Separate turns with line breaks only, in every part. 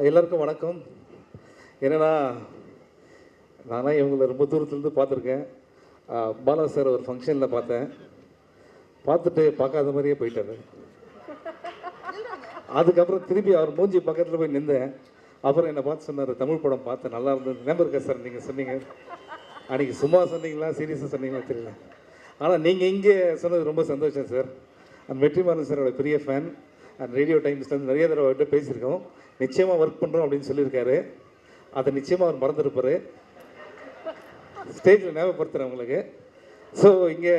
எல்லாருக்கும் வணக்கம். என்னென்னா, நானாக இவங்களை ரொம்ப தூரத்துலேருந்து பார்த்துருக்கேன். பாலா சார் ஒரு ஃபங்க்ஷனில் பார்த்தேன். பார்த்துட்டு பார்க்காத மாதிரியே போயிட்டார். அதுக்கப்புறம் திருப்பி அவர் மூஞ்சி பக்கத்தில் போய் நின்றேன். அப்புறம் என்னை பார்த்து சொன்னார், தமிழ் படம் பார்த்தேன், நல்லா இருந்தது. ஞாபகம் இருக்கா சார் நீங்கள் சொன்னீங்க? அன்றைக்கி சும்மா சொன்னீங்களா சீரியஸாக சொன்னீங்களா தெரியல. ஆனால் நீங்கள் இங்கே சொன்னது ரொம்ப சந்தோஷம் சார். வெற்றிமாறன் சாரோட பெரிய ஃபேன். ரேடியோ டைம்ஸ்லேருந்து நிறைய தடவை அவர்கிட்ட பேசியிருக்கோம். நிச்சயமாக ஒர்க் பண்ணுறோம் அப்படின்னு சொல்லியிருக்காரு. அதை நிச்சயமாக அவர் மறந்துருப்பார். ஸ்டேஜில் ஞாபகப்படுத்துகிறேன் உங்களுக்கு. ஸோ இங்கே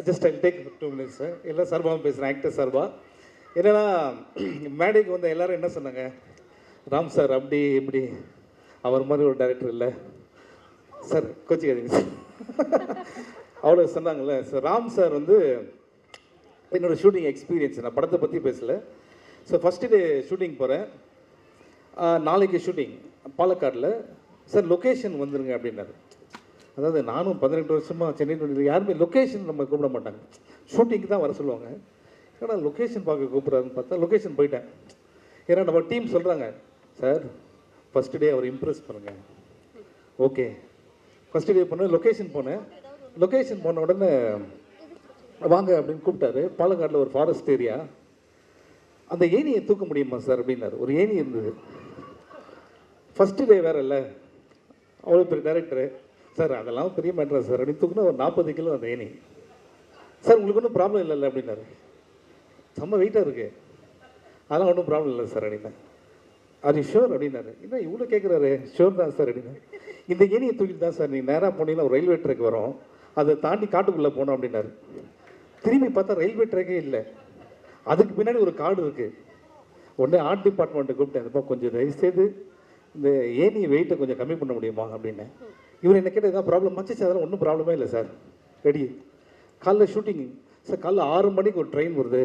just I take 2 minutes sir. எல்லா சார்பாகவும் பேசுகிறேன், ஆக்டர் சார்பாக. என்னென்னா, மேடைக்கு வந்த எல்லோரும் என்ன சொன்னாங்க, ராம் சார் அப்படி இப்படி அவர் மாதிரி ஒரு டைரக்டர் இல்லை சார், கோச்சிக்காதீங்க சார், அவ்வளோ சொன்னாங்கல்ல சார். ராம் சார் வந்து என்னோடய ஷூட்டிங் எக்ஸ்பீரியன்ஸ், நான் படத்தை பற்றி பேசலை. ஸோ ஃபஸ்ட்டு டே ஷூட்டிங் போகிறேன். நாளைக்கு ஷூட்டிங் பாலக்காடில். சார் லொக்கேஷன் வந்துருங்க அப்படின்னாரு. அதாவது நானும் 18 வருஷமாக சென்னை யாருமே லொக்கேஷன் நம்ம கூப்பிட மாட்டாங்க, ஷூட்டிங்க்கு தான் வர சொல்லுவாங்க. ஏன்னா லொக்கேஷன் பார்க்க கூப்பிட்றாருன்னு பார்த்தா லொக்கேஷன் போயிட்டேன். ஏன்னா நம்ம டீம் சொல்கிறாங்க, சார் ஃபஸ்ட்டு டே அவர் இம்ப்ரெஸ் பண்ணுங்கள். ஓகே, ஃபஸ்ட்டு டே போனேன், லொக்கேஷன் போனேன். லொக்கேஷன் போன உடனே வாங்க அப்படின்னு கூப்பிட்டாரு. பாலக்காடில் ஒரு ஃபாரஸ்ட் ஏரியா. அந்த ஏணியை தூக்க முடியுமா சார் அப்படின்னாரு. ஒரு ஏணி இருந்தது. ஃபஸ்ட்டு டே வேறு இல்லை, அவ்வளோ பெரிய டைரக்டரு. சார் அதெல்லாம் பெரிய மேட்ரா சார் அப்படின்னு தூக்குனா ஒரு 40 கிலோ அந்த ஏணி. சார் உங்களுக்கு ஒன்றும் ப்ராப்ளம் இல்லைல்ல அப்படின்னாரு. செம்ம வெயிட்டாக இருக்குது, அதெல்லாம் ஒன்றும் ப்ராப்ளம் இல்லை சார் அப்படின்னா. அது ஷோர் அப்படின்னாரு. என்ன இவ்வளோ கேட்குறாரு? ஷோர் தான் சார் அப்படின்னா. இந்த ஏணியை தூக்கிட்டு தான் சார் நீங்கள் நேராக போனீங்கன்னா ஒரு ரயில்வே ட்ராக் வரும், அதை தாண்டி காட்டுக்குள்ளே போனோம் அப்படின்னாரு. திரும்பி பார்த்தா ரயில்வே ட்ராக்கே இல்லை, அதுக்கு பின்னாடி ஒரு காடு இருக்குது. உடனே ஆர்ட் டிபார்ட்மெண்ட்டை கூப்பிட்டேன், இந்த கொஞ்சம் தயவுசெய்து இந்த ஏணி வெயிட்டை கொஞ்சம் கம்மி பண்ண முடியுமா அப்படின்னு. இவர் என்ன கேட்டால் எதாவது ப்ராப்ளம் ஆச்சு? அதெல்லாம் ஒன்றும் ப்ராப்ளமே இல்லை சார், ரெடி. காலைல ஷூட்டிங் சார், காலைல 6 மணிக்கு ஒரு ட்ரெயின் வருது,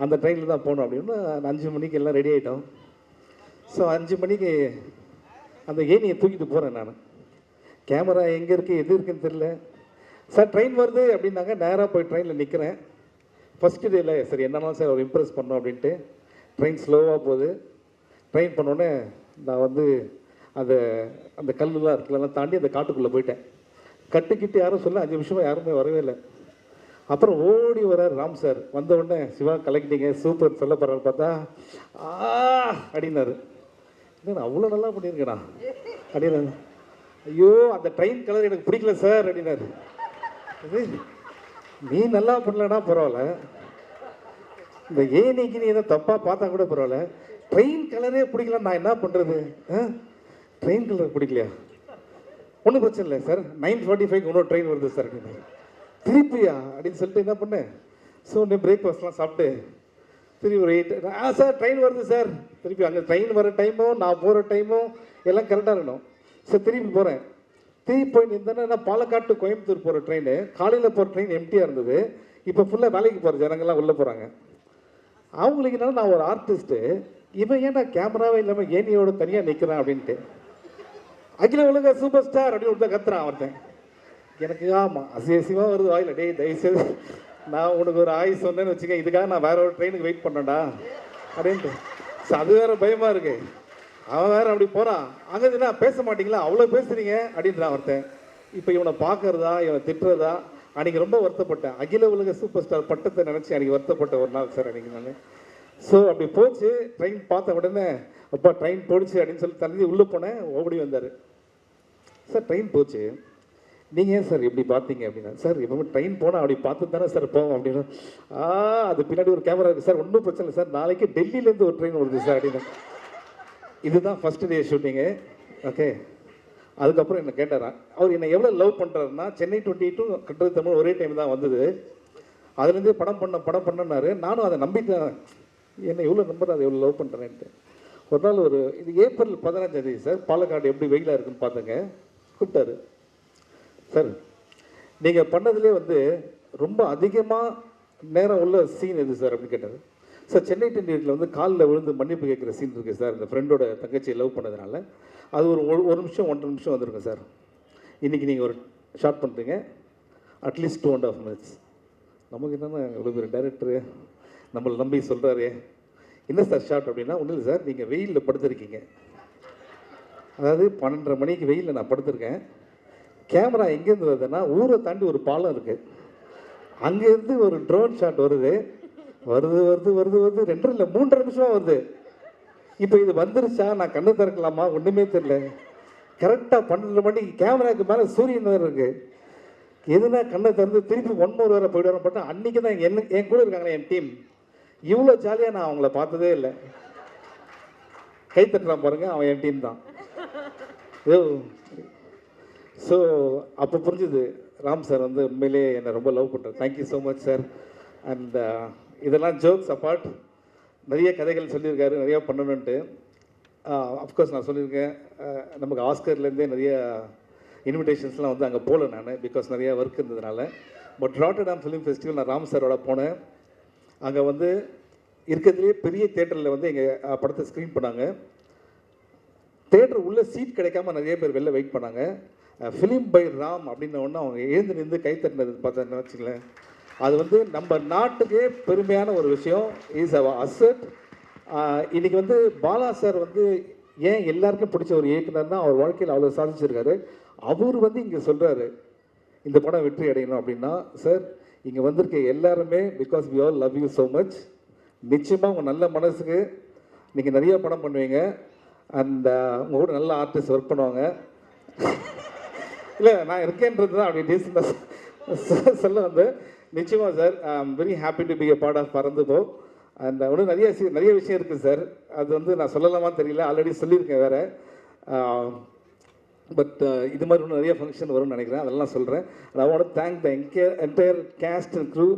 அந்த ட்ரெயினில் தான் போகணும் அப்படின்னு. 5 மணிக்கு எல்லாம் ரெடி ஆகிட்டோம். ஸோ 5 மணிக்கு அந்த ஏணியை தூக்கிட்டு போகிறேன் நான். கேமரா எங்கே இருக்குது எது இருக்குன்னு தெரியல. சார் ட்ரெயின் வருது அப்படின்னாங்க. நேராக போய் ட்ரெயினில் நிற்கிறேன். ஃபஸ்ட்டு டேயில் சரி என்னன்னா சார் அவர் இம்ப்ரெஸ் பண்ணோம் அப்படின்ட்டு ட்ரெயின் ஸ்லோவாக போகுது. ட்ரெயின் பண்ணோடனே நான் வந்து அந்த கல்லுலாம் இருக்குல்லாம் தாண்டி அந்த காட்டுக்குள்ளே போயிட்டேன். கட்டுக்கிட்டு யாரும் சொல்ல 5 நிமிஷமாக யாருமே வரவே இல்லை. அப்புறம் ஓடி வரார் ராம் சார். வந்த உடனே சிவா கலக்கிட்டீங்க சூப்பர் சொல்ல போகிறாரு பார்த்தா அப்படின்னாரு. இல்லை அவ்வளோ நல்லா பண்ணியிருக்கேண்ணா அப்படின்னாரு. ஐயோ அந்த ட்ரெயின் கலர் எனக்கு பிடிக்கல சார் அப்படின்னாரு. நீ நல்லா பண்ணலன்னா பரவாயில்ல, இந்த ஏணிக்கு நீ எதை தப்பாக பார்த்தா கூட பரவாயில்ல, ட்ரெயின் கலரே பிடிக்கல, நான் என்ன பண்ணுறது? ட்ரெயின் கலர் பிடிக்கலையா? ஒன்றும் பிரச்சனை இல்லை சார், 9:45 இன்னொரு ட்ரெயின் வருது சார் அப்படின்னு. திருப்பியா அப்படின்னு சொல்லிட்டு என்ன பண்ணேன். ஸோ உடனே பிரேக்ஃபாஸ்ட்லாம் சாப்பிட்டு திருப்பி ஒரு 8 சார் ட்ரெயின் வருது சார். திருப்பி அங்கே ட்ரெயின் வர டைமும் நான் போகிற டைமும் எல்லாம் கரெக்டாக இருக்கணும். சார் திருப்பி போகிறேன். திருப்பி போய் நின்றேன்னா பாலக்காடு டு கோயம்புத்தூர் போகிற ட்ரெயின், காலையில் போகிற ட்ரெயின் எம்டியாக இருந்தது. இப்போ ஃபுல்லாக வேலைக்கு போகிற ஜனங்கள்லாம் உள்ளே போகிறாங்க. அவங்களுக்கு என்னன்னா, நான் ஒரு ஆர்டிஸ்ட்டு, இவன் ஏன்டா கேமராவே இல்லாமல் ஏனியோட தனியாக நிற்கிறான் அப்படின்ட்டு. அகில உலக சூப்பர் ஸ்டார் அப்படின்னு ஒருத்தன் கத்துறான் அவர்த்தன். எனக்கு ஆமாம் அசியசியமாக வருது வாயில். டே தயவுசெய்து நான் உனக்கு ஒரு ஆய் சொன்னேன்னு வச்சுக்க, இதுக்காக நான் வேற ஒரு ட்ரெயினுக்கு வெயிட் பண்ணேன்டா அப்படின்ட்டு. ஸோ அது வேறு பயமாக இருக்குது. அவன் வேறு அப்படி போகிறான். அங்கே என்ன பேச மாட்டிங்களா, அவ்வளோ பேசுகிறீங்க அப்படின்றான் ஒருத்தன். இப்போ இவனை பார்க்கறதா இவனை திட்டுறதா? அன்றைக்கி ரொம்ப வருத்தப்பட்டேன். அகில உலக சூப்பர் ஸ்டார் பட்டத்தை நினச்சி அன்றைக்கி வருத்தப்பட்ட ஒரு நாள் சார் அன்றைக்கி நான். ஸோ அப்படி போச்சு. ட்ரெயின் பார்த்த உடனே அப்பா ட்ரெயின் போடுச்சு அப்படின்னு சொல்லி தள்ளி உள்ளே போனேன். ஓடி வந்தார். சார் ட்ரெயின் போச்சு, நீங்கள் ஏன் சார் இப்படி பார்த்தீங்க அப்படின்னா. சார் எப்பவுமே ட்ரெயின் போனால் அப்படி பார்த்து தானே சார் போவோம் அப்படின்னு. அது பின்னாடி ஒரு கேமரா இருக்குது சார், ஒன்றும் பிரச்சனை இல்லை சார், நாளைக்கு டெல்லியிலேருந்து ஒரு ட்ரெயின் வருது சார் அப்படின்னு. இதுதான் ஃபஸ்ட்டு டே ஷூட்டிங்கு. ஓகே, அதுக்கப்புறம் என்ன கேட்டாரா, அவர் என்னை எவ்வளோ லவ் பண்ணுறாருன்னா, சென்னை 22 கட்டுறது தமிழ் ஒரே டைம் தான் வந்தது. அதுலேருந்து படம் பண்ணனாரு. நானும் அதை நம்பிட்டேன், என்னை எவ்வளோ நம்புறாரு, எவ்வளோ லவ் பண்ணுறேன்ட்டு. ஒரு நாள் இது ஏப்ரல் 15 சார், பாலக்காடு எப்படி வெயிலாக இருக்குன்னு பார்த்தேங்க. கூப்பிட்டாரு, சார் நீங்கள் பண்ணதுலேயே ரொம்ப அதிகமாக நேரம் உள்ள சீன் எது சார் அப்படின்னு கேட்டார். சார் சென்னை 28 காலில் விழுந்து மன்னிப்பு கேட்குற சீன் இருக்குது சார், இந்த ஃப்ரெண்டோட தங்கச்சியை லவ் பண்ணதுனால. அது ஒரு நிமிஷம் 1.5 நிமிஷம் வந்துருங்க சார். இன்றைக்கி நீங்கள் ஒரு ஷார்ட் பண்ணுறீங்க, அட்லீஸ்ட் 2.5 minutes. நமக்கு என்னென்னா இவ்வளோ பெரிய டைரக்டரு நம்மளை நம்பி சொல்கிறாரு, என்ன சார் ஷார்ட் அப்படின்னா, ஒன்றும் இல்லை சார், நீங்கள் வெயிலில் படுத்திருக்கீங்க. அதாவது 12:30 மணிக்கு வெயிலில் நான் படுத்திருக்கேன். கேமரா எங்கேருந்து வருதுன்னா, ஊரை தாண்டி ஒரு பாலம் இருக்குது, அங்கேருந்து ஒரு ட்ரோன் ஷாட் வருது. வருது வருது வருது வருது 2 இல்லை 3 நிமிஷமாக வருது. இப்போ இது வந்துருச்சா, நான் கண்ணு திறக்கலாமா, ஒன்றுமே தெரியல. கரெக்டாக 12 மணிக்கு கேமராவுக்கு மேலே சூரியன் வேறு இருக்குது. எதுனா கண்ணை திறந்து திருப்பி 1 மோர் வேறு போய்ட்டு பார்த்தா, அன்றைக்கி தான் என் கூட இருக்காங்களே என் டீம், இவ்வளோ ஜாலியாக நான் அவங்கள பார்த்ததே இல்லை. கை தட்டுறான் பாருங்கள், அவன் என் டீம் தான். ஸோ அப்போ புரிஞ்சுது ராம் சார் வந்து உண்மையிலேயே என்னை ரொம்ப லவ் பண்ணுறார். Thank you so much sir. And இதெல்லாம் ஜோக்ஸ் அப்பார்ட், நிறைய கதைகள் சொல்லியிருக்காரு, நிறையா பண்ணணுன்ட்டு. அஃப்கோர்ஸ் நான் சொல்லியிருக்கேன், நமக்கு ஆஸ்கர்லேருந்தே நிறைய இன்விடேஷன்ஸ்லாம் வந்து அங்கே போகல நான், பிகாஸ் நிறையா ஒர்க் இருந்ததுனால. பட் ராட்டர்டாம் ஃபிலிம் ஃபெஸ்டிவல் நான் ராம் சாரோட போனேன். அங்கே வந்து இருக்கிறதுலேயே பெரிய தேட்டரில் வந்து எங்கள் படத்தை ஸ்க்ரீன் பண்ணாங்க. தேட்டர் உள்ளே சீட் கிடைக்காம நிறைய பேர் வெளில வெயிட் பண்ணாங்க. ஃபிலிம் பை ராம் அப்படின்ன ஒன்று அவங்க எழுந்து நின்று கை தட்டினது பார்த்தேன்னு வச்சுங்களேன், அது வந்து நம்ம நாட்டுக்கே பெருமையான ஒரு விஷயம். இஸ் அவ அசட். இன்றைக்கி வந்து பாலா சார் வந்து ஏன் எல்லாருக்கும் பிடிச்ச ஒரு இயக்குனர்னா, அவர் வாழ்க்கையில் அவ்வளோ சாதிச்சிருக்காரு. அவர் வந்து இங்கே சொல்கிறாரு இந்த படம் வெற்றி அடையணும் அப்படின்னா, சார் இங்கே வந்திருக்க எல்லாருமே because we all love you so much. நிச்சயமாக உங்கள் நல்ல மனசுக்கு நீங்கள் நிறைய படம் பண்ணுவீங்க. அண்ட் உங்கள் கூட நல்ல ஆர்டிஸ்ட் ஒர்க் பண்ணுவாங்க. இல்லை நான் இருக்கேன்றது தான் அப்படி டீசெண்டாக சொல்ல வந்து. நிச்சயமாக sir, I am very happy to be a part of Paranthu Po. And இன்னும் நிறைய விஷயம் இருக்குது சார், அது வந்து நான் சொல்லலாமான்னு தெரியல, ஆல்ரெடி சொல்லியிருக்கேன் வேறு. பட் இது மாதிரி இன்னும் நிறைய ஃபங்க்ஷன் வரும்னு நினைக்கிறேன், அதெல்லாம் சொல்கிறேன். I want to thank the entire cast and crew.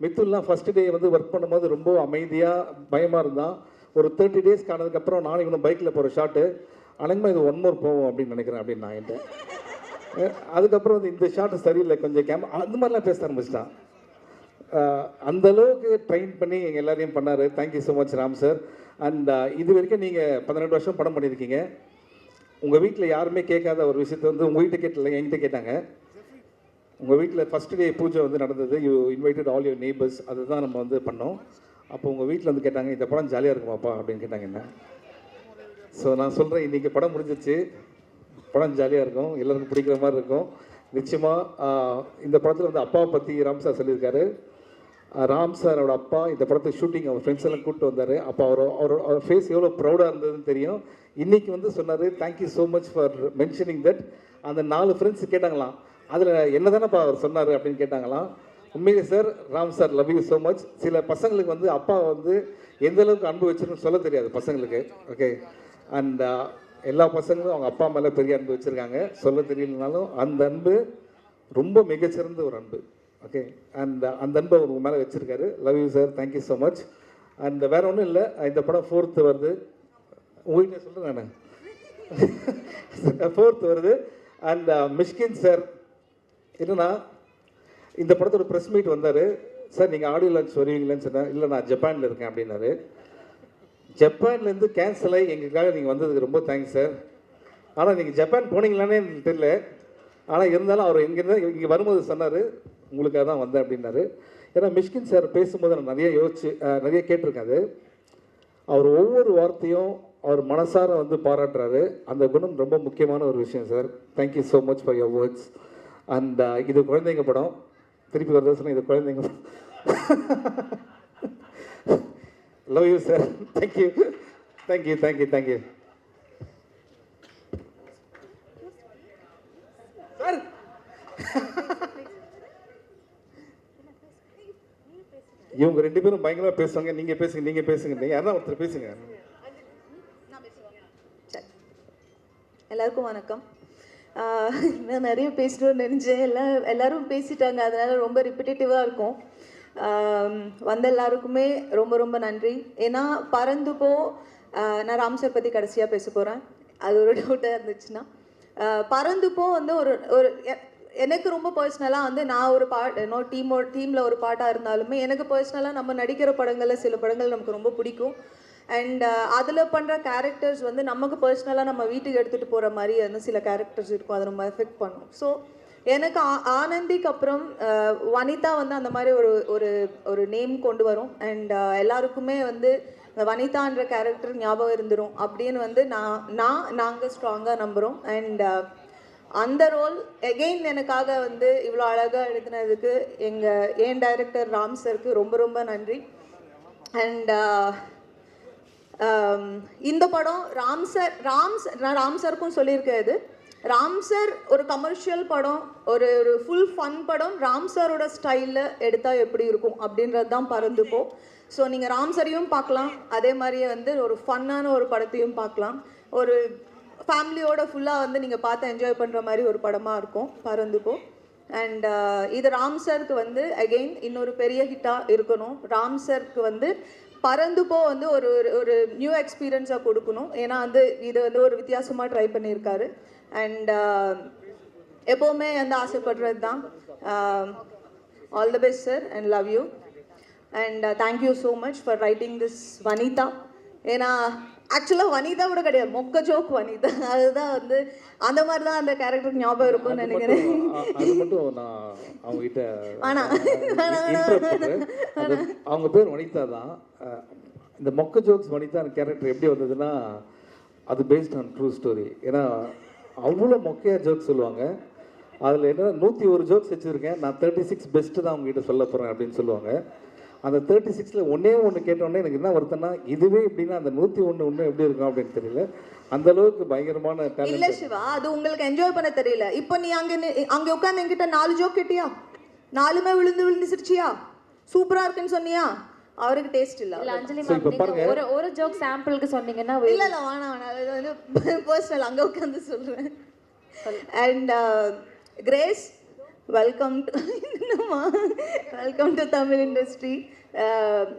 மித்துல்லாம் ஃபஸ்ட்டு டே வந்து ஒர்க் பண்ணும்போது ரொம்ப அமைதியாக பயமாக இருந்தான். ஒரு 30 டேஸ் காணதுக்கப்புறம் நானும் இவனும் பைக்கில் போகிற ஷாட்டு, அனங்கமாக இது 1 மோர் போவோம் அப்படின்னு நினைக்கிறேன் அப்படின்னு நான் என்கிட்ட. அதுக்கப்புறம் வந்து இந்த ஷாட்டு சரியில்லை, கொஞ்சம் அந்த மாதிரிலாம் பேச ஆரம்பிச்சிட்டான். அந்தளவுக்கு ட்ரெயின் பண்ணி எங்கள் எல்லாரையும் பண்ணார். Thank you so much Ram sir. And இது வரைக்கும் நீங்கள் 12 வருஷம் படம் பண்ணியிருக்கீங்க. உங்கள் வீட்டில் யாருமே கேட்காத ஒரு விஷயத்தை வந்து உங்கள் வீட்டை கேட்டல, என்கிட்ட கேட்டாங்க. உங்கள் வீட்டில் ஃபஸ்ட்டு டே பூஜை வந்து நடந்தது, you invited all your neighbours, அதுதான் நம்ம வந்து பண்ணோம். அப்போ உங்கள் வீட்டில் வந்து கேட்டாங்க, இந்த படம் ஜாலியாக இருக்குமாப்பா அப்படின்னு கேட்டாங்க என்ன. ஸோ நான் சொல்கிறேன், இன்றைக்கி படம் முடிஞ்சிச்சு, படம் ஜாலியாக இருக்கும், எல்லாருக்கும் பிடிக்கிற மாதிரி இருக்கும். நிச்சயமாக இந்த படத்தில் வந்து அப்பாவை பற்றி ராம் சார் சொல்லியிருக்காரு. ராம் சாரோட அப்பா இந்த படத்தை ஷூட்டிங் அவர் ஃப்ரெண்ட்ஸ் எல்லாம் கூப்பிட்டு வந்தார். அப்போ அவர் ஃபேஸ் எவ்வளோ ப்ரௌடாக இருந்ததுன்னு தெரியும். இன்றைக்கி வந்து சொன்னார், thank you so much for mentioning that. அந்த 4 ஃப்ரெண்ட்ஸ் கேட்டாங்களாம், அதில் என்ன தானேப்பா அவர் சொன்னார் அப்படின்னு கேட்டாங்களாம். உண்மையிலே sir, Ram sir love you so much. சில பசங்களுக்கு வந்து அப்பா வந்து எந்த அளவுக்கு அன்பு வச்சிருன்னு சொல்ல தெரியாது பசங்களுக்கு, ஓகே. அண்ட் எல்லா பசங்களும் அவங்க அப்பா மேலே பெரிய அன்பு வச்சுருக்காங்க, சொல்ல தெரியலனாலும் அந்த அன்பு ரொம்ப மிகச்சிறந்த ஒரு அன்பு, ஓகே. அண்ட் அந்த அன்பை அவர் மேலே வச்சுருக்காரு. Love you sir, thank you so much. And வேறு ஒன்றும் இல்லை, இந்த படம் 4th வருது, உங்கள்கிட்ட சொல்கிறேன் நான் 4th வருது. அண்ட் மிஷ்கின் சார் என்னன்னா, இந்த படத்தோட ப்ரெஸ் மீட் வந்தார். சார் நீங்கள் ஆடியோ லான்ச் வருவீங்களேன்னு சொன்னேன். இல்லை நான் ஜப்பானில் இருக்கேன் அப்படின்னாரு. ஜப்பான்லேருந்து கேன்சல் ஆகி எங்களுக்காக நீங்கள் வந்ததுக்கு ரொம்ப தேங்க்ஸ் சார். ஆனால் நீங்கள் ஜப்பான் போனீங்களானே எனக்கு தெரியல, ஆனால் இருந்தாலும் அவர் இங்கே வரும்போது சொன்னார், உங்களுக்காக தான் வந்தேன் அப்படின்னாரு. ஏன்னா மிஷ்கின் சார் பேசும்போது நான் நிறைய நிறைய கேட்டிருக்கேன். அது அவர் ஒவ்வொரு வார்த்தையும் அவர் மனசார வந்து பாராட்டுறாரு. அந்த குணம் ரொம்ப முக்கியமான ஒரு விஷயம் sir. Thank you so much for your words. And இது குழந்தைங்க படம், திருப்பி வருது சொன்னால் இது குழந்தைங்க படம். Love you sir, thank you thank you thank you thank you sir. இவங்க 2 பேரும் பயங்கரமாக பேசுவாங்க. நீங்கள் பேசுங்க நீங்கள் யாரா ஒருத்தர் பேசுங்க.
எல்லாருக்கும் வணக்கம். நான் நிறைய பேசணும்னு நினைச்சேன், எல்லாரும் பேசிட்டாங்க, அதனால ரொம்ப ரிப்பிட்டேட்டிவாக இருக்கும். வந்த எல்லாருக்குமே ரொம்ப ரொம்ப நன்றி. ஏன்னா பறந்து போ, நான் ராம் சார் பற்றி கடைசியாக பேச போகிறேன், அது ஒரு டவுட்டாக இருந்துச்சுன்னா. பறந்து போ வந்து ஒரு எனக்கு ரொம்ப பர்சனலாக வந்து நான் ஒரு டீமில் ஒரு பாட்டாக இருந்தாலுமே எனக்கு பர்சனலாக நம்ம நடிக்கிற படங்களில் சில படங்கள் நமக்கு ரொம்ப பிடிக்கும். அண்ட் அதில் பண்ணுற கேரக்டர்ஸ் வந்து நமக்கு பர்சனலாக நம்ம வீட்டுக்கு எடுத்துகிட்டு போகிற மாதிரி வந்து சில கேரக்டர்ஸ் இருக்கும், அதை நம்ம எஃபெக்ட் பண்ணும். ஸோ எனக்கு ஆனந்திக்கு அப்புறம் வனிதா வந்து அந்த மாதிரி ஒரு ஒரு ஒரு நேம் கொண்டு வரும். அண்ட் எல்லாருக்குமே வந்து வனிதான்ற கேரக்டர் ஞாபகம் இருந்துரும் அப்படின்னு வந்து நாங்கள் ஸ்ட்ராங்காக நம்புகிறோம். அண்ட் அந்த ரோல் எகெயின் எனக்காக வந்து இவ்வளோ அழகாக எழுதினதுக்கு என் டைரக்டர் ராம் சருக்கு ரொம்ப ரொம்ப நன்றி. அண்ட் இந்த படம் நான் ராம் சருக்கும் சொல்லியிருக்கேன். இது ராம் சார் ஒரு கமர்ஷியல் படம், ஒரு ஃபுல் ஃபன் படம் ராம் சாரோட ஸ்டைலில் எடுத்தால் எப்படி இருக்கும் அப்படின்றது தான் பறந்துப்போ. ஸோ நீங்கள் ராம் சரையும் பார்க்கலாம், அதே மாதிரியே வந்து ஒரு ஃபன்னான ஒரு படத்தையும் பார்க்கலாம். ஒரு ஃபேமிலியோட ஃபுல்லாக வந்து நீங்கள் பார்த்து என்ஜாய் பண்ணுற மாதிரி ஒரு படமாக இருக்கும் பறந்துப்போ. அண்ட் இது ராம் சருக்கு வந்து அகெயின் இன்னொரு பெரிய ஹிட்டாக இருக்கணும். ராம் சருக்கு வந்து பறந்துப்போ வந்து ஒரு ஒரு நியூ எக்ஸ்பீரியன்ஸாக கொடுக்கணும். ஏன்னா வந்து இது வந்து ஒரு வித்தியாசமாக ட்ரை பண்ணியிருக்காரு. அண்ட் எப்போவுமே வந்து ஆசைப்படுறது தான். All the best sir and love you. And thank you so much for writing this Vanitha. ஏன்னா ஆக்சுவலாக வனிதா கூட கிடையாது, மொக்க ஜோக் வனிதா. அதுதான் வந்து அந்த மாதிரி தான் அந்த கேரக்டர் ஞாபகம் இருக்கும்னு நினைக்கிறேன்.
அது மட்டும் நான் அவங்ககிட்ட அவங்க பேர் வனிதா தான். இந்த மொக்க ஜோக்ஸ் வனிதா கேரக்டர் எப்படி வந்ததுன்னா அது பேஸ்ட் ஆன் ட்ரூ ஸ்டோரி. ஏன்னா அவ்வளோ மொக்கையாக ஜோக்ஸ் சொல்லுவாங்க. அதில் என்ன 101 ஜோக்ஸ் வச்சுருக்கேன், நான் 36 பெஸ்ட்டு தான் அவங்ககிட்ட சொல்ல போகிறேன் அப்படின்னு சொல்லுவாங்க. அந்த 36ல் ஒன்றே கேட்டோடனே எனக்கு என்ன வருத்தம்னா இதுவே எப்படின்னா அந்த 101 எப்படி இருக்கும் அப்படின்னு தெரியல. அந்த அளவுக்கு பயங்கரமான
டேலண்ட். இல்லை சிவா, அது உங்களுக்கு என்ஜாய் பண்ண தெரியல. இப்போ நீ அங்கே உட்காந்து என்கிட்ட 4 ஜோக் கேட்டியா, 4மே விழுந்து சிரிச்சியா, சூப்பராக இருக்குன்னு சொன்னியா, அவருக்கு டேஸ்ட் இல்லை.
இல்ல அஞ்சலி மேம், ஒரு ஜோக் சாம்பிளுக்கு சொன்னீங்கன்னா
இல்ல வேணாம், அது வந்து பர்சனல், அங்கே உட்காந்து சொல்கிறேன். And grace, welcome to Tamil industry.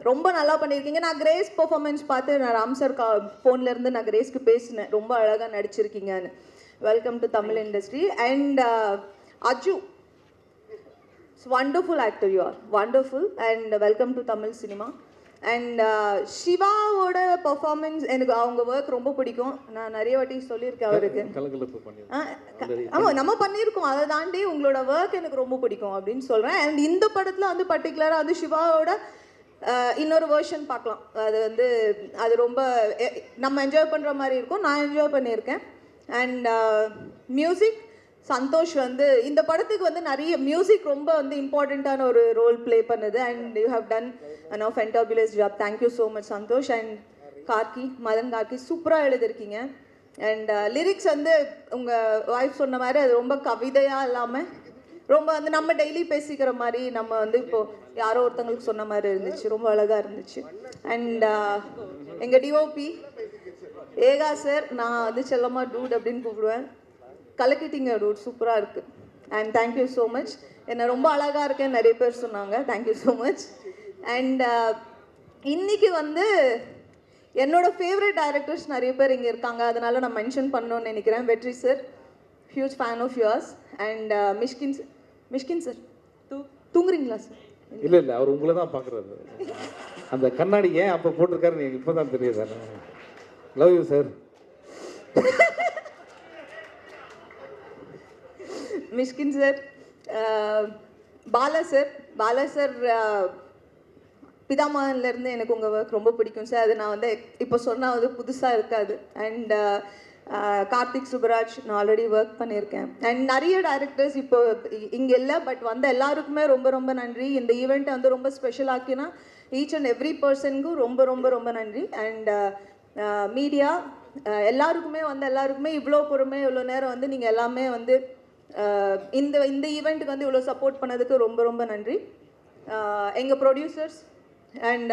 ரொம்ப நல்லா பண்ணியிருக்கீங்க. நான் கிரேஸ் பெர்ஃபார்மன்ஸ் பார்த்து நான் ராம் சார் ஃபோன்லேருந்து நான் கிரேஸ்க்கு பேசினேன், ரொம்ப அழகாக நடிச்சிருக்கீங்கன்னு. Welcome to Tamil industry. And Aju, wonderful actor, you are wonderful, and welcome to Tamil cinema. And சிவாவோட பெர்ஃபார்மன்ஸ் எனக்கு அவங்க ஒர்க் ரொம்ப பிடிக்கும். நான் நிறைய வாட்டி சொல்லியிருக்கேன் அவருக்கு. ஆமாம், நம்ம பண்ணியிருக்கோம். அதை தாண்டி உங்களோட ஒர்க் எனக்கு ரொம்ப பிடிக்கும் அப்படின்னு சொல்கிறேன். அண்ட் இந்த படத்தில் வந்து பர்டிகுலராக வந்து சிவாவோட இன்னொரு வேர்ஷன் பார்க்கலாம். அது வந்து அது ரொம்ப நம்ம என்ஜாய் பண்ணுற மாதிரி இருக்கும். நான் என்ஜாய் பண்ணியிருக்கேன். அண்ட் மியூசிக், சந்தோஷ் வந்து இந்த படத்துக்கு வந்து நிறைய மியூசிக் ரொம்ப வந்து இம்பார்ட்டண்ட்டான ஒரு ரோல் ப்ளே பண்ணுது. And you have done fabulous job. Thank you so much Santhosh. And Karky, Madhan Karky சூப்பராக எழுதிருக்கீங்க. அண்ட் லிரிக்ஸ் வந்து உங்கள் ஒய்ஃப் சொன்ன மாதிரி அது ரொம்ப கவிதையாக இல்லாமல் ரொம்ப வந்து நம்ம டெய்லி பேசிக்கிற மாதிரி, நம்ம வந்து இப்போது யாரோ ஒருத்தங்களுக்கு சொன்ன மாதிரி இருந்துச்சு. ரொம்ப அழகாக இருந்துச்சு. அண்ட் எங்கள் டிஓபி ஏகா சார், நான் வந்து செல்லம்மா டூட் அப்படின்னு கூப்பிடுவேன். கலக்கிட்டீங்க டூட், சூப்பராக இருக்குது. And thank you so much. என்னை ரொம்ப அழகாக இருக்கேன் நிறைய பேர் சொன்னாங்க. Thank you so much. அண்ட் இன்றைக்கி வந்து என்னோடய ஃபேவரட் டைரக்டர்ஸ் நிறைய பேர் இங்கே இருக்காங்க, அதனால் நான் மென்ஷன் பண்ணணும்னு நினைக்கிறேன். Vetri sir, huge fan of yours. And Mysskin sir தூங்குறீங்களா சார்?
இல்லை அவர் உங்களை தான் பார்க்குறாரு. அந்த கண்ணாடி ஏன் அப்போ போட்டிருக்காரு நீங்கள் இப்போ தான் தெரியுது. Love you sir.
Mysskin sir, Bala sir பிதாமகன்லேருந்து எனக்கு உங்கள் ஒர்க் ரொம்ப பிடிக்கும் சார். அது நான் வந்து இப்போ சொன்னால் வந்து புதுசாக இருக்காது. அண்ட் கார்த்திக் சுப்ராஜ், நான் ஆல்ரெடி ஒர்க் பண்ணியிருக்கேன். அண்ட் நிறைய டைரக்டர்ஸ் இப்போ இங்கே இல்லை, பட் வந்த எல்லாருக்குமே ரொம்ப ரொம்ப நன்றி. இந்த ஈவெண்ட்டை வந்து ரொம்ப ஸ்பெஷல் ஆக்கினா ஈச் அண்ட் எவ்ரி பர்சனுக்கும் ரொம்ப ரொம்ப ரொம்ப நன்றி. அண்ட் மீடியா எல்லாருக்குமே இவ்வளோ பொறுமை, இவ்வளோ நேரம் வந்து நீங்கள் எல்லாமே வந்து இந்த ஈவெண்ட்டுக்கு வந்து இவ்வளோ சப்போர்ட் பண்ணதுக்கு ரொம்ப ரொம்ப நன்றி. எங்கள் producers and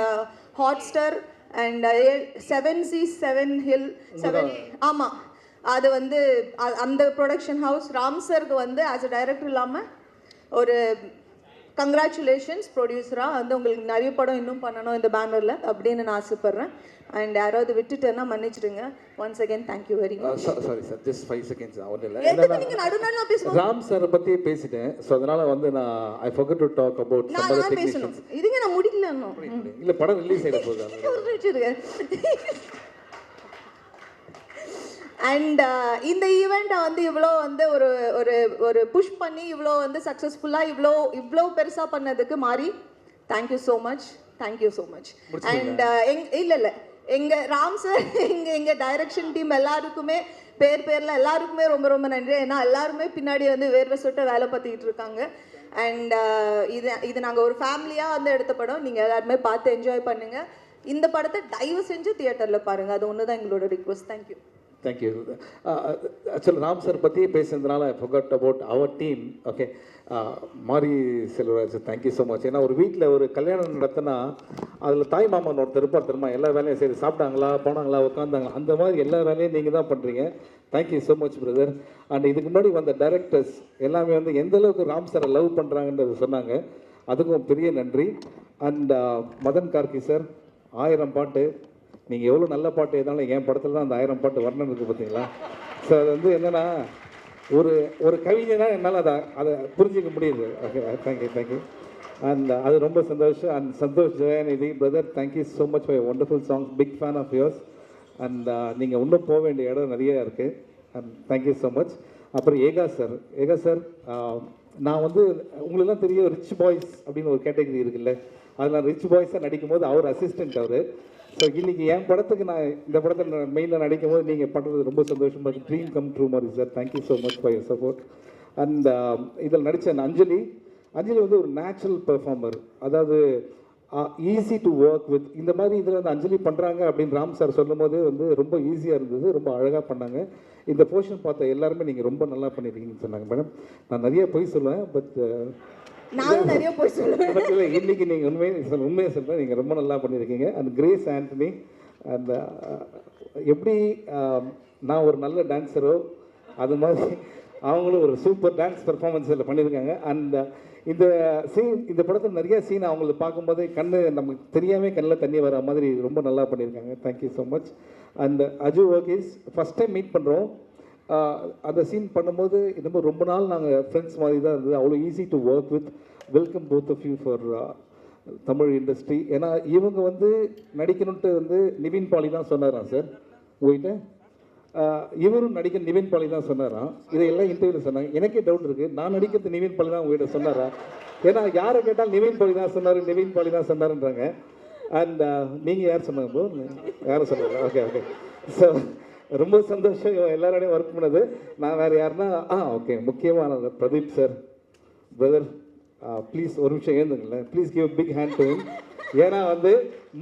Hotstar and 7 Seas 7 Hill 7, ஆமாம், அது வந்து அந்த ப்ரொடக்ஷன் ஹவுஸ் ராம் சருக்கு வந்து ஆஸ் அ டைரக்டர் இல்லாமல் ஒரு கங்க்ராச்சுலேஷன்ஸ் ப்ரொடியூசராக வந்து உங்களுக்கு நிறைய படம் இன்னும் பண்ணணும் இந்த பேனரில் அப்படின்னு நான் ஆசைப்பட்றேன். அண்ட் யாராவது விட்டுட்டேன்னா மன்னிச்சிடுங்க. Once again thank you very much.
Sorry sir, just 5 seconds. ஒன்றும் இல்லை,
நீங்கள் நடுநாள் பேசுவோம்.
ராம் சாரை பற்றியே பேசிட்டேன். ஸோ அதனால் வந்து நான் I forgot to talk about some other technicians.
இதுங்க நான் முடிக்கல இன்னும்.
இல்லை, படம் ரிலீஸ் ஆகிட போகுது.
அண்ட் இந்த ஈவெண்ட்டை வந்து இவ்வளோ வந்து ஒரு ஒரு ஒரு புஷ் பண்ணி இவ்வளோ வந்து சக்ஸஸ்ஃபுல்லாக இவ்வளோ பெருசாக பண்ணதுக்கு மாறி தேங்க்யூ ஸோ மச். அண்ட் இல்லை எங்கள் ராம் சார் எங்கள் டைரக்ஷன் டீம் எல்லாருக்குமே பேரில் எல்லாருக்குமே ரொம்ப ரொம்ப நன்றி. ஏன்னா எல்லாருமே பின்னாடி வந்து வேர்வை சொட்ட வேலை பார்த்துக்கிட்டு இருக்காங்க. அண்ட் இது நாங்கள் ஒரு ஃபேமிலியாக வந்து எடுத்த படம். நீங்கள் எல்லாருமே பார்த்து என்ஜாய் பண்ணுங்கள். இந்த படத்தை தயவு செஞ்சு தியேட்டரில் பாருங்கள். அது ஒன்று தான் எங்களோட request. Thank you.
Thank you. Actually Ram sir பற்றியே பேசுனதுனால ஐ ஃபர்காட் அபவுட் அவர் team. Okay, Mari Selvaraj, thank you so much. ஏன்னா ஒரு வீட்டில் ஒரு கல்யாணம் நடத்தினா அதில் தாய் மாமன் ஒருத்தர் இருப்பார் தெரியுமா, எல்லா வேலையும் சரி சாப்பிட்டாங்களா போனாங்களா உட்காந்தாங்களா அந்த மாதிரி எல்லா வேலையும் நீங்கள் தான் பண்ணுறீங்க. Thank you so much brother. And இதுக்கு முன்னாடி வந்த டைரக்டர்ஸ் எல்லாமே வந்து எந்த அளவுக்கு ராம் சாரை லவ் பண்ணுறாங்கன்றது சொன்னாங்க, அதுக்கும் பெரிய நன்றி. அண்ட் மதன் கார்கி சார், 1000 பாட்டு, நீங்கள் எவ்வளோ நல்ல பாட்டு எதாலும் என் படத்தில் தான் அந்த 1000 பாட்டு வர்ணம் இருக்குது பார்த்தீங்களா. ஸோ அது வந்து என்னென்னா ஒரு கவிஞனா என்னால் அதை புரிஞ்சிக்க முடியுது. Okay, thank you. அண்ட் அது ரொம்ப சந்தோஷம். And Santhosh Jayanithi brother, thank you so much for wonderful songs, big fan of yours. And நீங்கள் இன்னும் போக வேண்டிய இடம் நிறைய இருக்குது. And thank you so much. அப்புறம் ஏகா சார், நான் வந்து உங்களெல்லாம் தெரியும் ரிச் பாய்ஸ் அப்படின்னு ஒரு கேட்டகரி இருக்குல்ல, அதில் நான் ரிச் பாய்ஸாக நடிக்கும் போது அவர் அசிஸ்டன்ட் அவர். ஸோ இன்றைக்கி என் படத்துக்கு நான் இந்த படத்தில் மெயினில் நடிக்கும் போது நீங்கள் பண்ணுறது ரொம்ப சந்தோஷமாக இருக்குது. ட்ரீம் கம் ட்ரூ மாதிரி sir, thank you so much for your support. And இதில் நடித்த அஞ்சலி வந்து ஒரு நேச்சுரல் பெர்ஃபார்மர், அதாவது ஈஸி டு ஒர்க் வித். இந்த மாதிரி இதில் வந்து அஞ்சலி பண்ணுறாங்க அப்படின்னு ராம் சார் சொல்லும் போது வந்து ரொம்ப ஈஸியாக இருந்தது, ரொம்ப அழகாக பண்ணாங்க. இந்த போர்ஷன் பார்த்த எல்லாருமே நீங்கள் ரொம்ப நல்லா பண்ணியிருக்கீங்கன்னு சொன்னாங்க. மேடம், நான் நிறைய பொய் சொல்லுவேன், பட்
நானும் நிறைய போய் சொல்லுவேன்.
இன்னைக்கு நீங்கள் உண்மையை சொல்கிறேன், நீங்கள் ரொம்ப நல்லா பண்ணியிருக்கீங்க. அண்ட் கிரேஸ் ஆண்டனி, அந்த எப்படி நான் ஒரு நல்ல டான்ஸரோ அது மாதிரி அவங்களும் ஒரு சூப்பர் டான்ஸ் பெர்ஃபார்மன்ஸ் இதில் பண்ணியிருக்காங்க. அண்ட் இந்த படத்தில் நிறைய சீன் அவங்களுக்கு பார்க்கும்போது நமக்கு தெரியாமல் கண்ணில் தண்ணி வர மாதிரி ரொம்ப நல்லா பண்ணியிருக்காங்க. Thank you so much. And Aju Varghese, first time meet பண்ணுறோம். அந்த சீன் பண்ணும்போது இந்த மாதிரி ரொம்ப நாள் நாங்கள் ஃப்ரெண்ட்ஸ் மாதிரி தான் இருந்தது. அவ்வளோ easy to work with. Welcome both of you for Tamil industry. ஏன்னா இவங்க வந்து நடிக்கணுன்ட்டு வந்து நிவின் பாலி தான் சொன்னாராம் சார் உங்கள்கிட்ட. இவரும் நடிக்க நிவின் பாலி தான் சொன்னாராம். இதையெல்லாம் இன்டர்வியூவில் சொன்னாங்க. எனக்கே டவுட் இருக்குது, நான் நடிக்கிறது நிவின் பாலி தான் உங்கள்கிட்ட சொன்னாரா? ஏன்னா யாரை கேட்டால் நிவின் பாலி தான் சொன்னாருன்றாங்க. அண்ட் நீங்கள் யார் சொன்னாங்க ப்ரோ? யாரும் சொன்னாங்க? ஓகே. ஸோ ரொம்ப சந்தோஷம் எல்லாரோடையும் ஒர்க் பண்ணது. நான் வேறு யாருன்னா ஓகே, முக்கியமான பிரதீப் சார் பிரதர், ப்ளீஸ் ஒரு நிமிஷம் ஏந்துங்களேன், please give big hand to him. ஏன்னா வந்து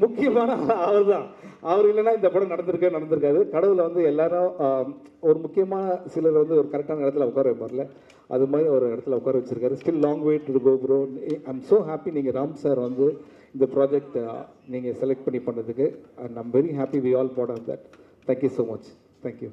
முக்கியமான அவர் தான். அவர் இல்லைன்னா இந்த படம் நடந்திருக்காது. கடவுளை வந்து எல்லாரும் ஒரு முக்கியமான சிலர் வந்து ஒரு கரெக்டான இடத்துல உட்கார வைப்பார்ல, அது மாதிரி ஒரு இடத்துல உட்கார வச்சிருக்காரு. Still long way to go bro. I'm so happy நீங்கள் ராம் சார் வந்து இந்த ப்ராஜெக்ட் நீங்கள் செலக்ட் பண்ணி பண்ணதுக்கு. And I'm very happy we all part of that. Thank you so much. Thank you.